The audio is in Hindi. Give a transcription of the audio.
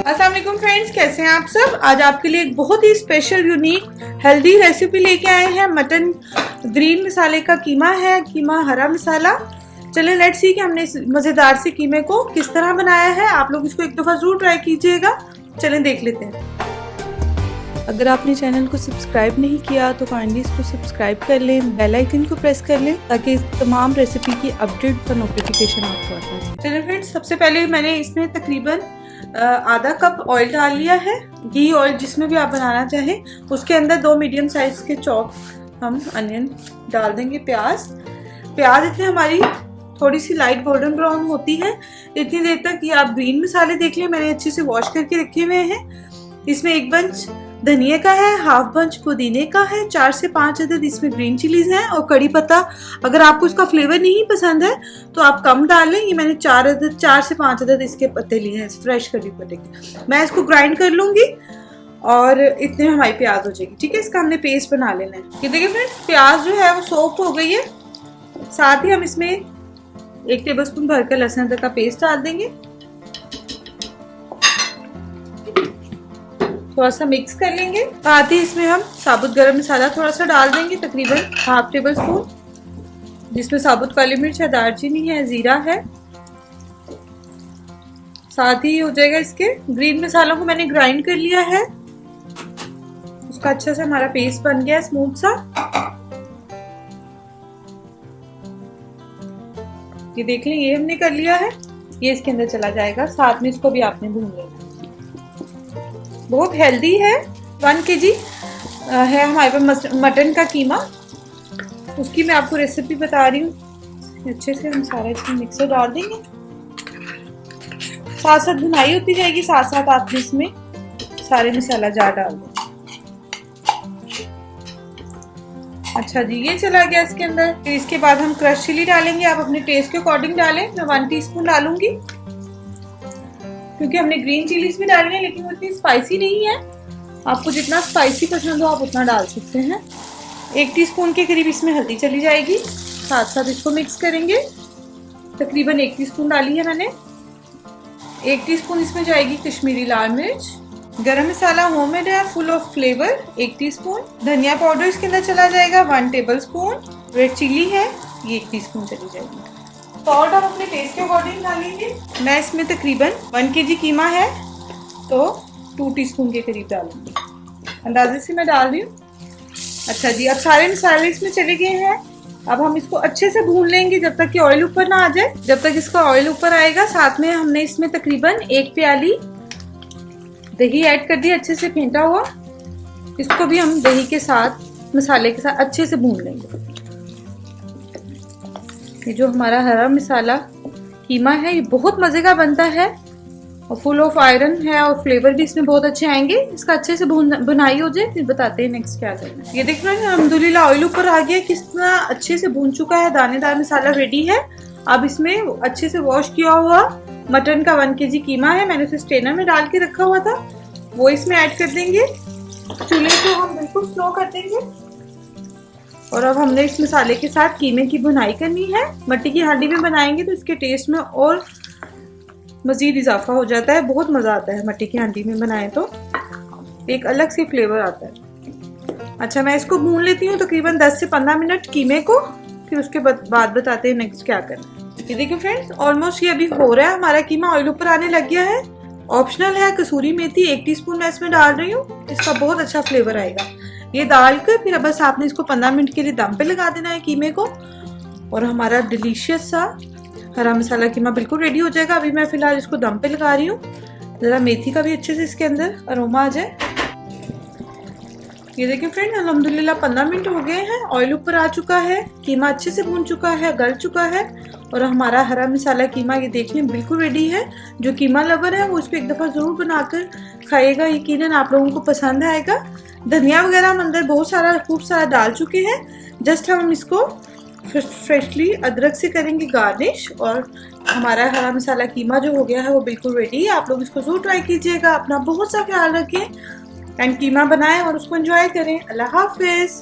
अस्सलाम वालेकुम फ्रेंड्स, कैसे हैं आप सब। आज आपके लिए एक बहुत ही स्पेशल यूनिक हेल्दी रेसिपी लेके आए हैं। मटन ग्रीन मसाले का कीमा है, कीमा हरा मसाला। चलें लेट्स सी कि हमने इस मज़ेदार से कीमे को किस तरह बनाया है। आप लोग इसको एक दफ़ा ज़रूर ट्राई कीजिएगा। चलें देख लेते हैं। अगर आपने चैनल को सब्सक्राइब नहीं किया तो काइंडली इसको सब्सक्राइब कर लें, बेल आइकन को प्रेस कर लें ताकि तमाम रेसिपी की अपडेट का नोटिफिकेशन आपको आता है। चलिए फ्रेंड्स, सबसे पहले मैंने इसमें तकरीबन आधा कप ऑयल डाल लिया है, घी ऑयल जिसमें भी आप बनाना चाहें। उसके अंदर 2 मीडियम साइज के चॉप हम अनियन डाल देंगे। प्याज इतनी हमारी थोड़ी सी लाइट गोल्डन ब्राउन होती है इतनी देर तक। ये आप ग्रीन मसाले देख लें, मैंने अच्छे से वॉश करके रखे हुए हैं। इसमें 1 बंच धनिया का है, हाफ बंच पुदीने का है, 4 से 5 अदद इसमें ग्रीन चिलीज हैं और कड़ी पत्ता। अगर आपको इसका फ्लेवर नहीं पसंद है तो आप कम डाल लें। ये मैंने 4 से 5 अदद इसके पत्ते लिए हैं, फ्रेश कड़ी पत्ते के। मैं इसको ग्राइंड कर लूंगी और इतने में हमारी प्याज हो जाएगी। ठीक है, इसका हमने पेस्ट बना लेना है। ये देखिए फ्रेंड्स, प्याज जो है वो सॉफ्ट हो गई है। साथ ही हम इसमें 1 टेबलस्पून भरकर लहसुन अदरक का पेस्ट डाल देंगे। थोड़ा सा मिक्स कर लेंगे। साथ ही इसमें हम साबुत गरम मसाला थोड़ा सा डाल देंगे, तकरीबन हाफ टेबल स्पून, जिसमें साबुत काली मिर्च है, दालचीनी है, जीरा है। साथ ही हो जाएगा इसके ग्रीन मसालों को मैंने ग्राइंड कर लिया है, उसका अच्छा से हमारा पेस्ट बन गया स्मूथ सा। ये देख लें, ये हमने कर लिया है। ये इसके अंदर चला जाएगा। साथ में इसको भी आपने भून लेना। बहुत हेल्दी है। 1 kg है हमारे पास मटन का कीमा, उसकी मैं आपको रेसिपी बता रही हूँ। अच्छे से हम सारा इसमें मिक्सर डाल देंगे। साथ साथ भुनाई होती जाएगी, साथ साथ आप इसमें सारे मसाला जार डाल दें। अच्छा जी, ये चला गया इसके अंदर। फिर इसके बाद हम क्रश चिली डालेंगे। आप अपने टेस्ट के अकॉर्डिंग डालें। मैं 1 टीस्पून डालूंगी क्योंकि हमने ग्रीन चिलीज भी डाली है, लेकिन वो इतनी स्पाइसी नहीं है। आपको जितना स्पाइसी पसंद हो आप उतना डाल सकते हैं। 1 टीस्पून के करीब इसमें हल्दी चली जाएगी। साथ साथ इसको मिक्स करेंगे। तकरीबन 1 टीस्पून डाली है मैंने। 1 टीस्पून इसमें जाएगी कश्मीरी लाल मिर्च। गरम मसाला होममेड है, फुल ऑफ फ्लेवर, 1 टीस्पून। धनिया पाउडर इसके अंदर चला जाएगा 1 टेबल स्पून। रेड चिली है, ये 1 टीस्पून चली जाएगी। सॉल्ट आप अपने टेस्ट के अकॉर्डिंग डालेंगे। मैं इसमें तकरीबन 1 kg कीमा है तो 2 टीस्पून के करीब डालूंगी, अंदाजे से मैं डाल रही हूँ। अच्छा जी, अब सारे मसाले इसमें चले गए हैं। अब हम इसको अच्छे से भून लेंगे जब तक कि ऑयल ऊपर ना आ जाए। जब तक इसका ऑयल ऊपर आएगा, साथ में हमने इसमें तकरीबन 1 प्याली दही ऐड कर दी, अच्छे से फेंटा हुआ। इसको भी हम दही के साथ मसाले के साथ अच्छे से भून लेंगे। ये जो हमारा हरा मसाला कीमा है ये बहुत मजे का बनता है और फुल ऑफ आयरन है और फ्लेवर भी इसमें बहुत अच्छे आएंगे। इसका अच्छे से बुनाई हो जाए फिर बताते हैं नेक्स्ट क्या करना है। ये देख रहे हैं, अल्हम्दुलिल्लाह ऑयल ऊपर आ गया, कितना अच्छे से भून चुका है। दानेदार मसाला रेडी है। अब इसमें अच्छे से वॉश किया हुआ मटन का 1 kg कीमा है, मैंने उसे स्ट्रेनर में डाल के रखा हुआ था, वो इसमें ऐड कर देंगे। चूल्हे को हम बिल्कुल स्लो कर देंगे और अब हमने इस मसाले के साथ कीमे की भुनाई करनी है। मट्टी की हांडी में बनाएंगे तो इसके टेस्ट में और मजीद इजाफा हो जाता है। बहुत मज़ा आता है मट्टी की हांडी में बनाएं तो एक अलग सी फ्लेवर आता है। अच्छा, मैं इसको भून लेती हूँ तकरीबन 10 से 15 मिनट कीमे को, फिर उसके बाद बताते हैं नेक्स्ट क्या करना है। ये देखिए फ्रेंड्स, ऑलमोस्ट ये अभी हो रहा है हमारा कीमा, ऑयल ऊपर आने लग गया है। ऑप्शनल है, कसूरी मेथी 1 टीस्पून मैं इसमें डाल रही हूँ, इसका बहुत अच्छा फ्लेवर आएगा। ये डालकर फिर बस आपने इसको 15 मिनट के लिए दम पे लगा देना है कीमे को और हमारा डिलीशियस सा हरा मसाला कीमा बिल्कुल रेडी हो जाएगा। अभी मैं फिलहाल इसको दम पे लगा रही हूँ, ज़रा मेथी का भी अच्छे से इसके अंदर अरोमा आ जाए। ये देखिए फ्रेंड, अल्हम्दुलिल्लाह 15 मिनट हो गए हैं, ऑयल ऊपर आ चुका है, कीमा अच्छे से भून चुका है, गल चुका है और हमारा हरा मसाला कीमा ये देखने बिल्कुल रेडी है। जो कीमा लवर है वो इसको एक दफ़ा ज़रूर बनाकर खाइएगा, यकीनन आप लोगों को पसंद आएगा। धनिया वगैरह हम अंदर खूब सारा डाल चुके हैं। जस्ट हम इसको फ्रेशली अदरक से करेंगे गार्निश और हमारा हरा मसाला कीमा जो हो गया है वो बिल्कुल रेडी है। आप लोग इसको जरूर ट्राई कीजिएगा। अपना बहुत सा ख्याल रखें एंड कीमा बनाएं और उसको एंजॉय करें। अल्लाह हाफिज़।